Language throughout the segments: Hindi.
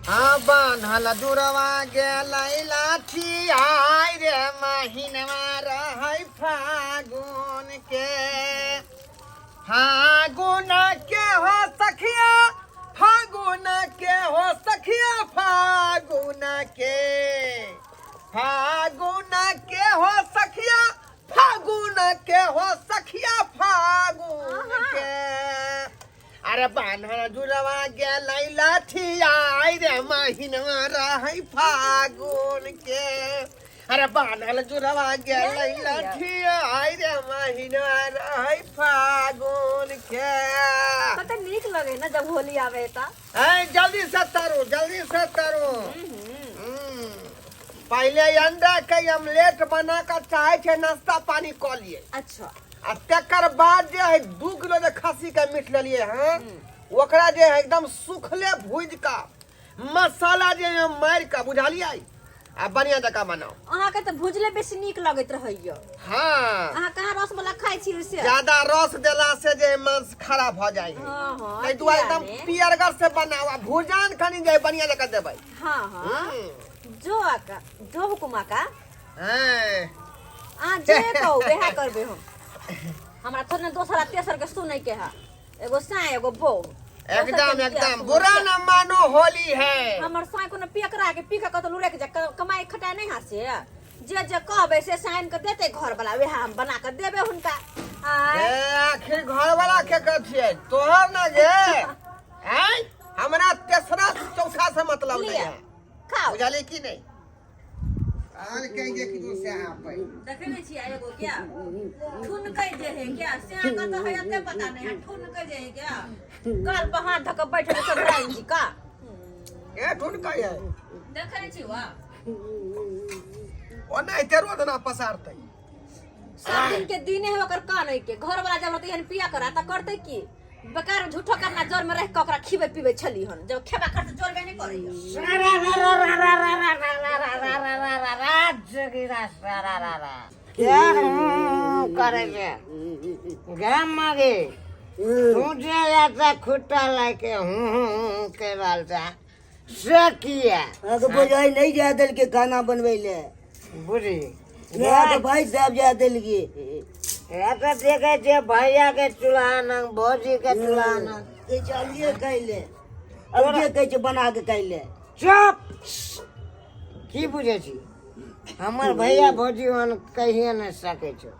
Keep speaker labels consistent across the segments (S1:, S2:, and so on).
S1: हाँ बान्हल जुड़वा गेलै लाठी आय रे महीनवा रहै फागुन के फागुन के हो सखिया फागुन के हो सखिया फागुन के फागुन के हो सखिया फागुन के हो सखिया फागुन के अरे बान्हल जुड़वा गेलै लाठी आय रे महीनवा रहै फागुन के अरे बान्हल जुड़वा गेलै लाठी आय रे महीनवा रहै फागुन के
S2: कते नीक लगे ना जब होली आवे त
S1: जल्दी से तरू पहले अंडा के ऑमलेट बना कर चाहे छे नाश्ता पानी क लिए
S2: अच्छा
S1: आ तकर बाद जे है 2 किलो जे खस्सी के मीट लेलिए हैं ओकरा जे है एकदम सुखले भूज का मसाला जे मार का बुझालिए आ बढ़िया जका बनाओ
S2: अहाँ के त भुजले बेसी नीक लगत रहइयो
S1: हाँ
S2: अहाँ कहाँ रस वाला खाइ छी से
S1: ज्यादा रस देला से जे मांस खराब हो जाए है
S2: हां हां
S1: नहीं तो एकदम पियरगर से बनाओ आ भुजान खनी जे बढ़िया जका देबै
S2: हां हां जो आका जो हुकुमा का
S1: हैं
S2: आ जे कहू वेहा करबे हम हमरा थोड़े दोसरा तेसर के सुनै के है एगो साय एगो बो
S1: एकदम बुरा न मानो होली है
S2: हमर साय कोनो पियकरा के पी के कत लुरे के कमाई खटा नहीं हासे जे कहबे से साइन के देते घर वाला वेहा हम बना के देबे हुनका
S1: आखिर घर वाला के कथिए तोहर ना गे हैं हमरा तेसरा चौथा से मतलब नहीं है
S2: खाओ
S1: बुझाली की नहीं आल कह जे कि से आपै
S2: देखे नहीं छी एगो क्या ठुन कह जे है क्या से का तो है एते पता नहीं है ठुन कह जे है क्या काल पर हाथ धक बैठे सब राई जी का
S1: ए ठुन कह है
S2: देखे नहीं छी वा
S1: ओ नहीं तेरो दना पसारतै
S2: दिन के दिने है ओकर का नहीं के घर वाला जब रहते पिया करा त करते की बेकार झूठो करना जोर में रह के ओकरा खिबे पीबे छली हन जब खेबा करते जोर में नहीं करैयो
S3: जगीरा सारा यार करेगे गाम मागे तुझे ऐसा खुट्टा लाके के बालता से किया
S4: अगर बुझाई नहीं जा दिल के खाना बनवे ले
S3: बुझी
S4: तो भाई साहब जा दिल की
S3: ऐसा देखे जे भैया के चूल्हा न भौजी के चूल्हा न
S4: के चलिए कैले अब ये कह बना के कैले
S3: चुप की बुझे छी हमर भैया भौजी हन कहिए न सके छो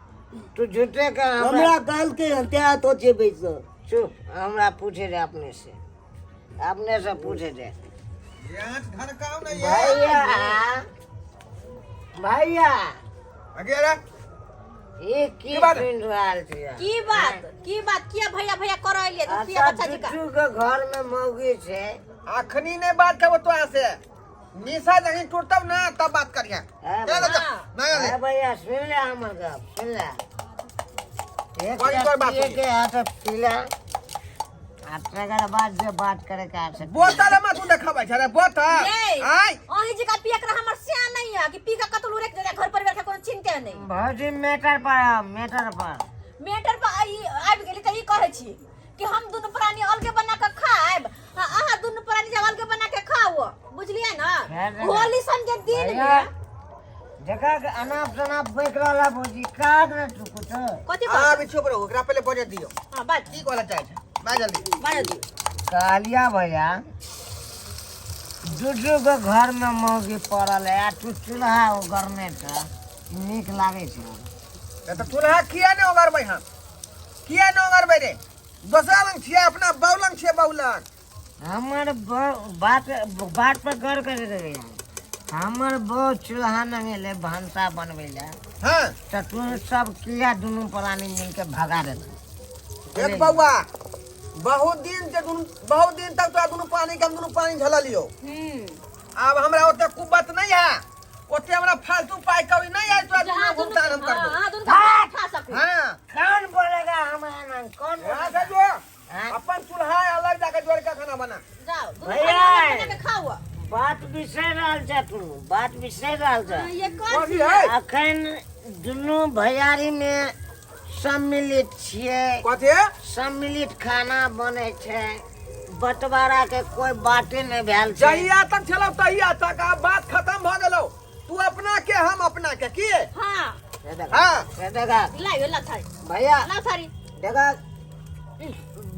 S3: तू झूठे का
S4: हमरा काल के हत्या तो छे बैसो
S3: चुप हमरा पूछे रे अपने से पूछे रे
S1: यार धड़काओ ना
S3: भैया भैया
S1: अगेरा
S3: ये की
S1: बात?
S3: सुन रहल छियै
S2: की बात किया भैया भैया करैले तो किया
S3: अच्छा
S2: बच्चा जी का
S3: चुचू के घर में मौगी छे
S1: अखनी ने बात करबो तो से निशा जहीं टूटब ना तब बात करिया
S3: अरे भैया सुन ले हमर गप सुन ले एक
S1: कोई बात नहीं।
S3: के हाथ पीला आ तकर बाद जे बात करे का से
S1: बोतल में तू देखाबै छै रे बोतल आय
S2: अही जी का पिया कर हमर से नहीं है कि पी का कतलू रे घर परिवार के कोनो चिंता नहीं
S3: भौजी मैटर
S2: मेटर पर आबि गेली त ई कहै छी कि हम दुनु प्राणी अलगे बना के खाएब अहाँ दुनु प्राणी जब अलगे बना के खाओ बुझलिए ना होली सन के दिन है
S3: जगह के अनाप शनाप बैठ रहला भौजी काग न तू कुछ
S2: कथि
S1: आ
S2: बात
S1: भी चुप रहो एकरा पहले बजे दियो
S2: हां बात
S1: की कहला चाहे छै बा जल्दी
S2: बाज दी
S3: कालिया भैया दूधू के घर में मौगी पड़ल है तू चूल्हा उगरने का नीक लागे छै
S1: तो चूल्हा किया ने ओगरबै हम किया ने ओगरबै रे दोसरा लंग छियै अपना बाउलंग छियै बाउलंग
S3: हमर बात पर गौर करे रहे हमर बहुत चूल्हा नंगेले भंसा बनवे ले
S1: हां
S3: तो तू सब किया दुनू प्राणी मिल के भगा देते
S1: एक बौआ बहुत दिन तक तो दुनू पानी के दुनू पानी झललियो अब हमरा ओते कुबत नहीं है ओते हमरा फालतू पाई कौड़ी नहीं है तो दुनू भुगतान हम कर दो
S2: हां दुनु खा सके
S1: हां
S3: कौन बोलेगा हमारा नाम कौन
S1: यहां
S3: बोलेगा?
S1: से जो अपन चूल्हा अलग जाके जोड़ के खाना बना
S2: जाओ दुनु
S3: भैया।
S2: बना के खाओ
S3: बात बिसर रहल छ तू बात बिसर रहल छ
S2: ये
S1: कथी
S2: कौन
S1: है
S3: अखन दुनू भैयारी में सम्मिलित छियै
S1: कथी
S3: सम्मिलित खाना बने छै बंटवारा के कोई बाटे नहीं भेल छै।
S1: जहिया तक चलो तहिया तक आब बात खत्म भ गेलो। तू अपना के हम अपना के की
S2: हां
S3: ये देख,
S1: हाँ।
S3: ये देखा
S2: लाइयो ला थारी
S3: भैया
S2: ला थारी
S3: देखा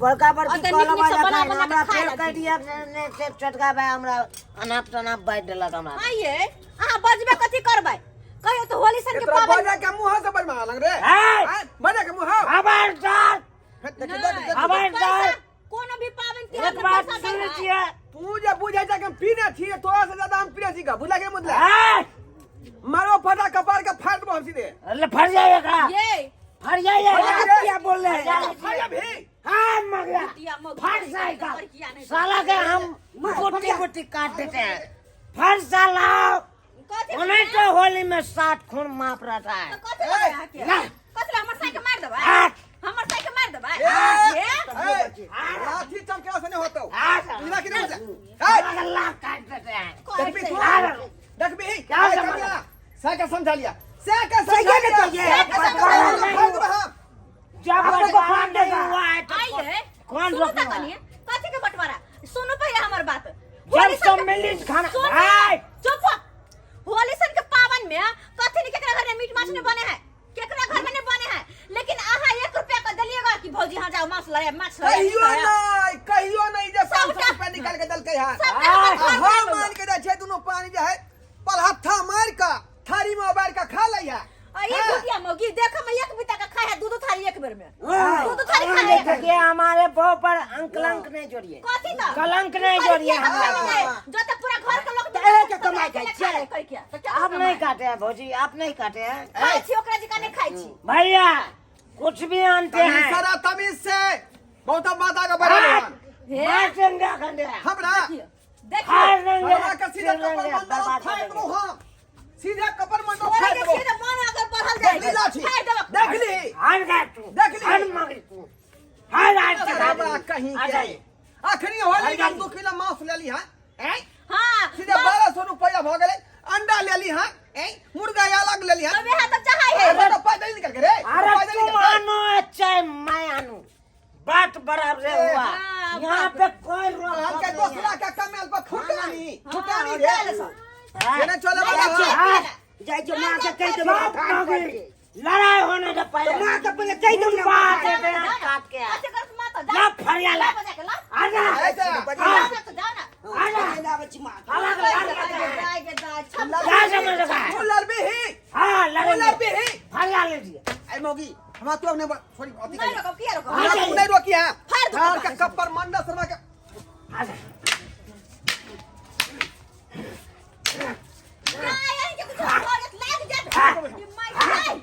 S3: बड़का बड़की
S2: और तनी
S3: कलम
S2: नीक से
S3: आ
S2: बना
S3: जाता
S2: बना के
S3: हमरा
S2: खाए
S3: फेर
S2: लगी।
S3: कह दिया ने से चटका भाई हमरा अनाप तनाप बाइट देलक हमरा।
S2: आइए अहाँ बजबे कथी करबै कहियो तो होली सन के
S1: तोरा
S2: पावन
S1: बजा के मुंह से बजमा लग रे
S3: है
S1: बजा के मुंह
S3: खबरदार
S2: नहीं,
S3: खबरदार
S2: कोनो भी पावन
S3: एक
S2: त्योहार में
S3: बात
S2: पैसा
S3: सुन
S2: देना।
S3: छिए
S1: तू जे बुझे जा के पीने छी तोरा से ज्यादा हम पीने छी का बुझला के मुदला
S3: है
S1: मारो फटा कपार के फाट दो हम सीधे
S3: अरे फट जाएगा
S2: ये
S3: फट जाएगा
S1: जाइए।
S3: क्या बोल रहे हैं
S1: फटा भी
S3: हाँ मगरा
S2: दिया मौगी
S3: फट जाएगा
S2: किया नहीं
S3: साला के हम गोटी गोटी काट देते हैं फट साला
S2: कथी
S3: उन्हें तो होली में 7 खून माप रहता है
S2: तो कथी लगा है के
S3: ला।
S2: कथी हमर साइकिल मार देबै
S3: हाँ।
S2: हमर साइकिल मार देबै
S1: ए लाठी चमके से नहीं होतो बुझला कि नहीं बुझला
S3: साला के लाख काट देते हैं
S1: देख भी तू
S3: हाँ।
S1: देख भी
S3: क्या समझ
S1: समझा साइकिल समझा लिया साइकिल
S3: साइकिल
S1: समझा
S3: तो ये
S1: लिया
S3: जब बंटवारा नहीं हुआ है तो
S2: आइए
S3: कौन
S2: सुनो
S3: रोकने
S2: तो
S3: वाला?
S2: कनिए कथी के बंटवारा सुनो पहले हमर बात
S3: जब सब मिली खाना
S2: सुन
S3: हाय
S2: चुप होली सन के पावन में कथी नहीं केकरा घर में मीट माछ नहीं बने है केकरा घर में नहीं बने है लेकिन आहा 1 रुपया का दलिएगा कि भौजी हां जाओ माछ लाए माछ लाए
S1: कहियो नहीं जे 500 रुपया निकाल के दल के है हम मान के दे छे दोनों पानी जे है पलहत्था मार का थारी में उबार का खा लइया
S2: ये गुटिया मौगी देख हम 1 बिता का खाया दूध थारी एक बेर में
S3: हाँ।
S2: दूध थारी खा ले
S3: देखिए हमारे बहू पर अंकलंक नहीं जोड़िए
S2: कथी दा
S3: कलंक नहीं जोड़िए हमारे
S2: जो तो पूरा घर के लोग
S3: के कमाई खाई छियै।
S2: कर क्या तो क्या
S3: आप नहीं काटे हैं भौजी आप नहीं काटे हैं
S2: खाई छी ओकरा जी का नहीं खाई छी
S3: भैया कुछ भी आनते हैं
S1: सारा तमीज से बहुत बात आगे बढ़ा
S2: हे
S3: माचेंगे खंडे
S1: हमरा
S2: देखिए
S1: हमरा का सीधा कपर मंडो फाड़ दो हम सीधा कपर मंडो
S2: ओरे
S1: फाड़
S2: के
S1: दो
S2: सीधे मन अगर बढ़ल
S1: देख ली
S2: जाए
S1: लाठी
S2: फाड़ देबक
S1: देख ली
S3: हर गए तू
S1: देख ली।
S3: हर मगरी तू हर आज चढ़ा
S1: हमरा कहीं
S3: आ
S1: के
S3: जाइए।
S1: अखनी होली का 2 किलो मांस ले ली हां
S2: हां
S1: सीधे 1200 रुपया भ गेले अंडा ले ली हां मुर्गा अलग ले ली हां
S2: तबे हां तो चाहे है
S1: अरे तो पैदल निकल के रे
S3: अरे
S1: पैदल
S3: तुम
S1: निकल के।
S3: आनो चाहे मैं आनू बात बराबर हुआ
S2: हाँ,
S3: यहाँ पे कोई रोक
S1: हम के
S3: टोक नहीं
S1: दोसरा
S3: है।
S1: के कमेल पर फुटानी
S2: हाँ,
S1: फुटानी
S2: हाँ,
S1: रे
S2: चल सब।
S1: केने चले
S2: नहीं,
S1: बाबा
S2: नहीं,
S3: हाँ,
S4: जाए जो मां के कह दे
S3: सब मगरी लड़ाई होने से पहले
S4: मां के पहले कह दो
S3: बात देते हैं काट के आ।
S2: ऐसे कर मत
S3: ला फरिया ला
S2: ला
S3: आजा
S1: ऐसे
S2: जाओ ना तो जाओ ना
S3: आजा
S4: आवे छी मां
S3: अलग अलग
S1: जा
S3: समझ लगा है।
S1: तू लड़बी ही
S3: हाँ
S1: तू
S3: लड़ेंगे
S1: लड़बी ही
S3: फरिया लीजिए
S1: ए मोगी हम तू अपने थोड़ी अति
S2: नहीं
S1: कर
S2: रोको किया रोको
S3: हाँ,
S1: हम तू नहीं रोकी है
S2: फाड़ दो
S1: हां के कपर मंडा शर्मा के
S3: आजा
S2: नहीं यही के कुछ औरत लाग जाए ये माय नहीं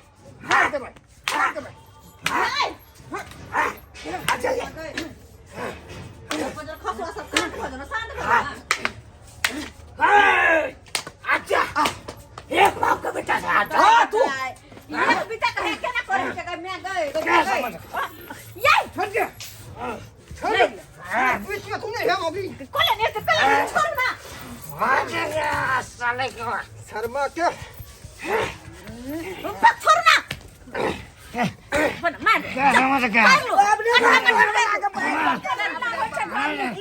S1: हां दे भाई हां दे भाई
S2: नहीं
S3: आजा ये
S2: बजर खसवा सब काट हो जाना शांत हो
S3: हाय, आजा एक बाप का बेटा से आजा
S1: हाँ, तू
S2: ये बिता कहे क्या ना करे के मैं गए
S3: क्या समझ
S2: ये
S1: छोड़ दे छोड़ दे बीच में तूने है मोगी
S2: कोले ने छोड़ ना
S3: आजा साले को
S1: शर्मा के
S2: पक छोड़ ना बन मार
S3: क्या समझ क्या
S2: मार लो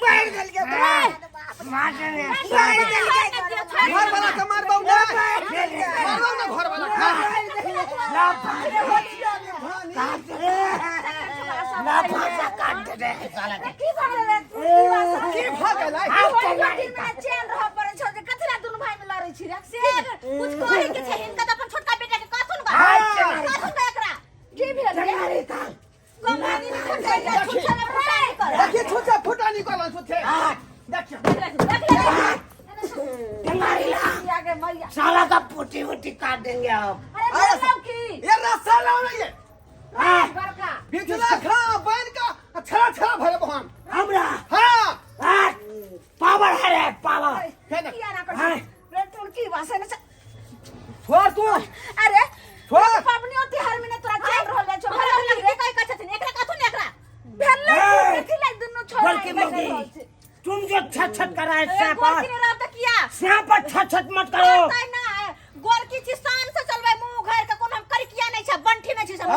S3: मार दल के मार दे
S1: घर वाला के मार दो ना मारो ना घर वाला
S3: ना ना भाषा काट दे साला के
S2: की भागले
S1: की भागल है
S2: में चैन रह पर छोड़ के कथरा दुनु भाई में लड़ै छी रे से कुछ कहे के छै हिनका त अपन छोटका बेटा के कथुन बा एकरा की भेल रे कमानी में छोटका बेटा छुछा ना फटाई कर
S1: देखिए छुछा फुटा निकल छुछे देखिए
S2: आगे मैया
S3: साला का पुटी उटी काट देंगे आप
S2: अरे बोलो की
S1: ये रसा लो ना ये
S2: बड़का
S1: पिछला खा बैन का छड़ा छड़ा भरे बहन
S3: हमरा
S1: हां
S3: पावर है रे पावर
S2: किया ना कर
S3: हाँ।
S2: रे तू की वासे न
S1: छोड़ तू
S2: अरे
S1: छोड़
S2: पावनी होती हर महीने तोरा चैन रहले छो घर लगे कई का छथिन एकरा कथुन एकरा भेल
S3: ए,
S2: देखि लाग दुनु छोड़
S3: बल्कि मम्मी तुम जो छत छत कर रहा है
S2: गोर
S3: पर
S2: की रहत किया
S3: यहाँ पर छत छत मत करो
S2: करताई ना गोर की छी शान से चलबै मुंह घर के कोन हम करी किया नहीं छ बंठी में छी सब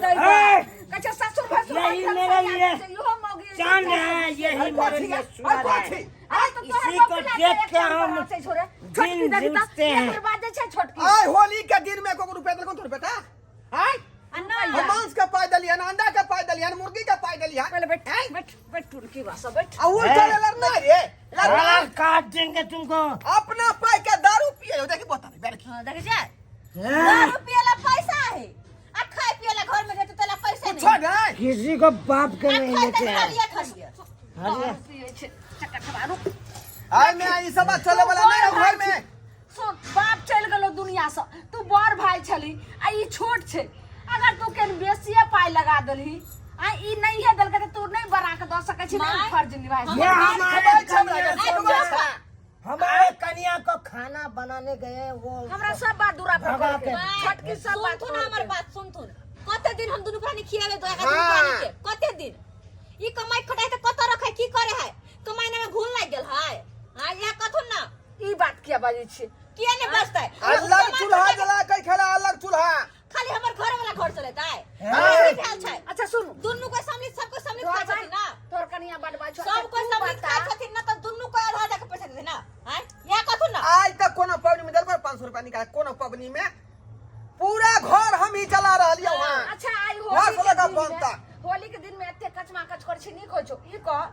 S3: ए,
S2: कछ ससुर भसुर
S3: यही मेरे लिए
S2: यो मौगी
S3: चांद है, यही मेरे लिए सूरज है। इसी को देख के हम दिन जीते हैं।
S1: आय होली के दिन में को रुपया दल कौन बेटा आय मांस का पाई दलिया अंडा का पाई दलिया मुर्गी का पाई दलिया
S2: पहले बैठ बैठ बैठ टुरकी वासा बैठ
S1: और चले लड़ना रे
S3: साला काट देंगे तुमको।
S1: अपना पाई के दारू पिए हो देखी बता बैठ
S2: हां देख जा दारू पियला पैसा है आ खाए पियला घर में तो तेला पैसा नहीं
S1: छोड़ दे
S3: किसी को बाप के नहीं लेते हैं।
S2: हरिया
S1: आय मैं ई सब चले वाला नहीं है घर में
S2: सुन बाप चल गेलो दुनिया से तू बड़ भाई छली आ ई छोट छे अगर तू केन बेसिए पाई लगा दलही आ ई नहीं है दल के तू नहीं बना के द सके छी नहीं फर्ज निभाए
S3: ये हमारे कन्या को खाना बनाने गए वो
S2: हमरा सब बात दूरा पर
S3: भगा के।
S2: छोटकी सब बात
S5: सुन हमर बात सुन कते दिन हम दुनु प्राणी खियावे दो का दुनु के कते दिन ई कमाई खटाई त कत रखे की करे है कमाई में घुल लाग गेल है हां या कथुन ना
S2: ई बात किया बाजी छे
S5: किया ने बचता है
S1: अलग चूल्हा जला के खेला अलग चूल्हा
S5: खाली हमर घर वाला घर चलेता है
S3: हाँ।
S5: भेल छै
S2: अच्छा सुन
S5: दुनु को सामने सबको सामने खाय छथिन ना
S2: तोर कनिया बड़ बात
S5: सब को सामने खाय छथिन ना त दुनु को आधा आधा के पैसा दे ना हां या कथुन ना
S1: आज तक कोनो पवनी में दल पर 500 रुपया निकाल कोनो पवनी में पूरा घर हम ही चला रहलियो वहां
S2: अच्छा आई
S1: वहाँ से लगा
S2: दिन
S1: बनता।
S2: में- होली के दिन में एते कचमा कच कर छी नहीं खोजो ई कह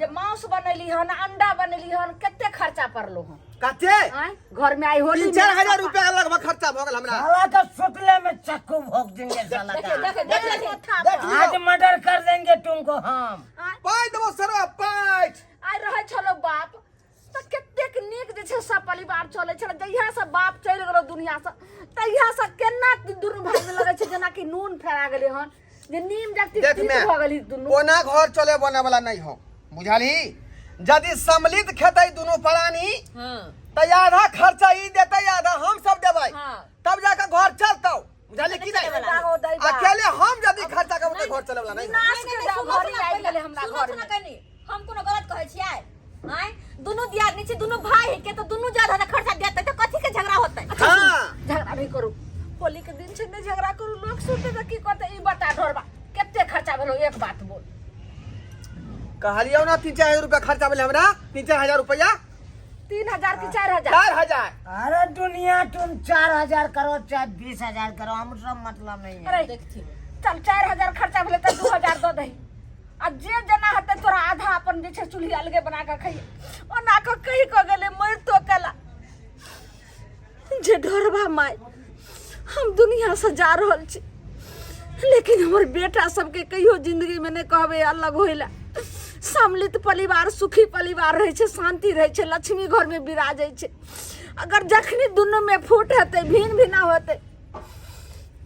S2: जे मांस बनैली हन अंडा बनैली हन केते खर्चा पड़लो हन
S1: कते
S2: आय घर में आई होली
S1: 3-4 रुपया लगभग खर्चा भ गेल हमरा
S3: साला का सुतले में चक्कू भोग देंगे साला का।
S1: देख लियो
S3: आज मर्डर कर देंगे तुमको हम।
S1: पाई देबो सरवा पाई
S2: आई रहे छलो बाप त केतेक नीक जे छै सब परिवार चले छल जहिया से बाप चल गेलो दुनिया से तहिया से केना दुनु भाई में लगे छै जेना कि नून फेरा गेले हन जे नीम जक्ति
S1: देख
S2: तीत
S1: मैं
S2: भ गेली दुनु
S1: कोना घर चले बने वाला नहीं हो बुझाली यदि सम्मिलित खेतै दुनु प्राणी
S5: हां
S1: त आधा खर्चा ई देतै आधा हम सब देबै
S5: हां
S1: तब जाके घर चलतौ बुझाली की नहीं
S2: हो दै बा
S1: अकेले हम यदि खर्चा करबै त घर चले वाला नहीं हो।
S2: नाश के जाओ घरी आई गेले हमरा घर में
S5: कनी हम कोनो गलत कहै छियै हां दुनु दियार नीचे दुनु भाई के तो दुनु ज्यादा खर्चा देते तो कथि के झगड़ा होतै
S1: हां
S2: झगड़ा नहीं करू होली के दिन छै नहीं झगड़ा करू लोग सुनते त की कहते ई बता ढोरबा केते खर्चा भेलो एक बात बोल
S1: कहलियो ना 3-4 रुपया खर्चा भेल हमरा 3-4 रुपया
S2: 3000 की 4000
S1: 4,000
S3: अरे दुनिया तुम 4000 करो चाहे 20,000 करो हमसे मतलब नहीं है।
S2: अरे
S5: देखथि
S2: चल 4000 खर्चा भेले त 2000 दो दही आ जे जना हते तोरा आधा अपन जे छै चूल्ही अलगे बना के खइए ओना के कहि क गेले मर तो कला जे ढोरबा माय हम दुनिया से जा रहल छी लेकिन हमर बेटा सबके कहियो जिंदगी में नहीं कहबे अलग होइला सम्मिलित परिवार सुखी परिवार रहे छै शांति रहे छै लक्ष्मी घर में विराजै छै अगर जखनी दुनू में फूट हेतै भिन्न भी ना होतै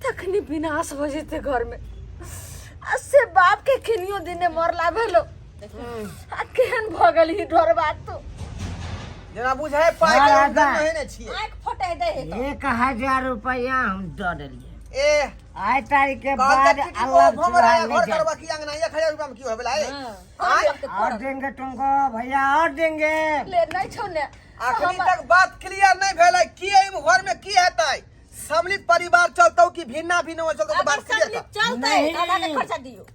S2: तखनी विनाश हो जेतै घर में असे बाप के खिनियो दिने मरला भेलो आ केहन भ गेल ही ढोरबा तो
S1: जना बुझाय पाई के हम नहीं ने छिए
S5: आंख फटे दे है
S3: 1000 रुपया हम दे देलिए
S1: ए
S3: आज तारीख के
S1: काल
S3: बाद
S1: तक
S3: अलग
S1: हमरा
S3: चुराए
S1: घर
S3: नहीं जाए।
S1: करवा की अंगना 1000 रुपया में की होबे लाई
S3: और देंगे तुमको भैया और देंगे।
S2: ले नहीं छौ ने
S1: आखिरी तक बात क्लियर नहीं भेलै की एम घर में की हेतै सम्मिलित परिवार चलतौ कि भिन्ना भिन्न हो चलतौ
S5: अगर
S1: बात क्लियर
S5: सम्मिलित
S1: कर
S5: चलते
S3: नहीं।
S5: दादा के खर्चा दियो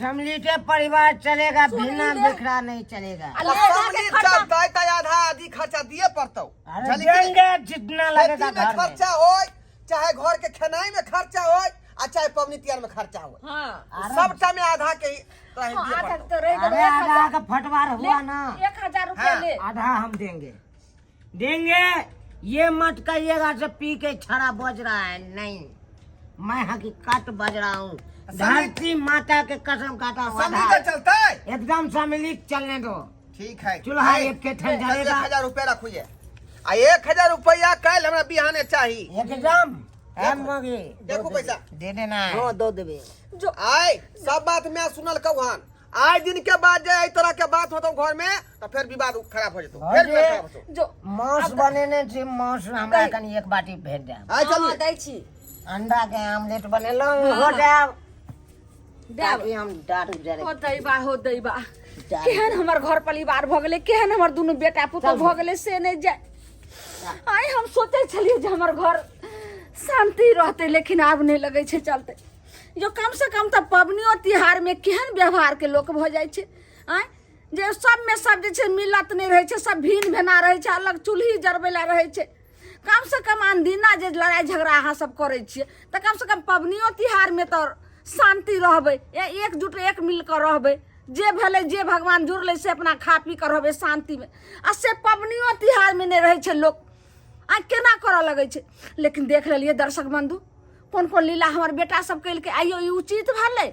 S3: सम्मिलित परिवार चलेगा बिना बिखरा नहीं चलेगा।
S1: सम्मिलित चलतै त आधा आधी खर्चा दिए पड़तौ
S3: अरे देंगे जितना लगेगा
S1: खेती में
S3: घर में।
S1: खर्चा होय चाहे घर के खेनाई में खर्चा होय आ चाहे पवनी तिहार में खर्चा होय
S5: हां
S1: सबटा में आधा के ही तोरा दिए
S2: आधा
S1: पड़तौ
S2: तो रह
S3: अरे आधा का फटवार हुआ ना
S2: 1000 रुपया
S1: हाँ।
S2: ले
S3: आधा हम देंगे देंगे। ये मत कहिएगा से पी के छड़ा बज रहा है नहीं मैं हकीकत बज रहा हूँ धरती माता के कसम खाता हूँ
S1: सम्मिलित
S3: आधा।
S1: चलतै
S3: एकदम सम्मिलित चलने दो।
S1: ठीक है
S3: चूल्हा एक के ठन जलेगा।
S1: 1000 रुपया रखिए आ 1000 रुपया काल हमरा बिहाने चाहिए
S3: एकदम हम मोगी
S1: देखो पैसा
S3: दे देना है।
S4: हाँ दो देबे
S2: जो
S1: आय सब बात मैं सुनल कहन आज दिन के बाद जे एई तरह के बात होतो घर में तो फिर विवाद खराब हो जतो फिर विवाद खराब होतो
S2: जो
S3: मांस बनेने थी मांस हमरा कनी एक बाटी भेज दे।
S1: आय चल
S5: हां दै छी
S3: अंडा के आमलेट बनेलो हो जाब ताकि हम दारू जरे
S2: हो दैबा केहन हमर घर परिवार भ गेले केहन हमर दुनु बेटा पुतो भ गेले से नहीं जाय आय हम सोचे छलिए जे हमर घर शांति रहते लेकिन आब नहीं लगे छे चलते जो कम से कम तो पबनियों तिहार में केहन व्यवहार के लोग भ जाय छे
S6: आँय जे सब में सब जे छै मिलत नहीं रहे छै, सब भिन्न भेना रहे छै, अलग चूल्ही जरबै ला रहे छै। कम से कम अनदिना जे लड़ाई झगड़ा अहाँ सब करे छियै तऽ कम से कम पबनियो तिहार में तो शांति रहबै, एकजुट एक मिल कर रहबै, जे भेलै जे भगवान जुड़लै से अपना खा पी कर रहबै शांति में। आ से पबनियो तिहार में नहीं रहे छै लोग, आ केना करऽ लगे छै। लेकिन देख लेलिए दर्शक बंधु कोन कोन लीला हमर बेटा सब कैलकै। आइयो ई उचित भेलै?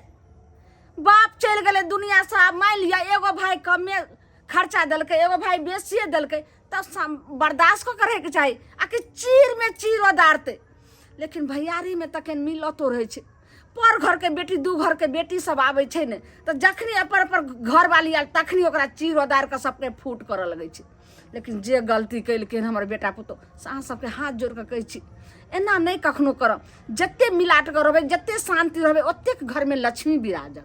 S6: बाप चल गए दुनिया से, मान लिया एगो भाई कमे खर्चा दिलकै, एगो भाई बेसिए दिलकै, तब बर्दाश्त को करे के चाहिए। आखिर चीर में चीर उदारते, लेकिन भैयारी में तखन मिलतो रहे छै। पर घर के बेटी दू घर के बेटी सब आवे छै ने, तो जखनी अपन घर वाली आयल तखनी ओकरा चीर उदार के सबके फूट करऽ लगे छै। लेकिन जे गलती कैलकै हमर बेटा पुतौह से अहाँ सबके हाथ जोड़ के कहै छी एना नहीं कखनो करब। जते मिलाट के रहबै, जते शांति रहबै, ओतेक घर में लक्ष्मी विराजत।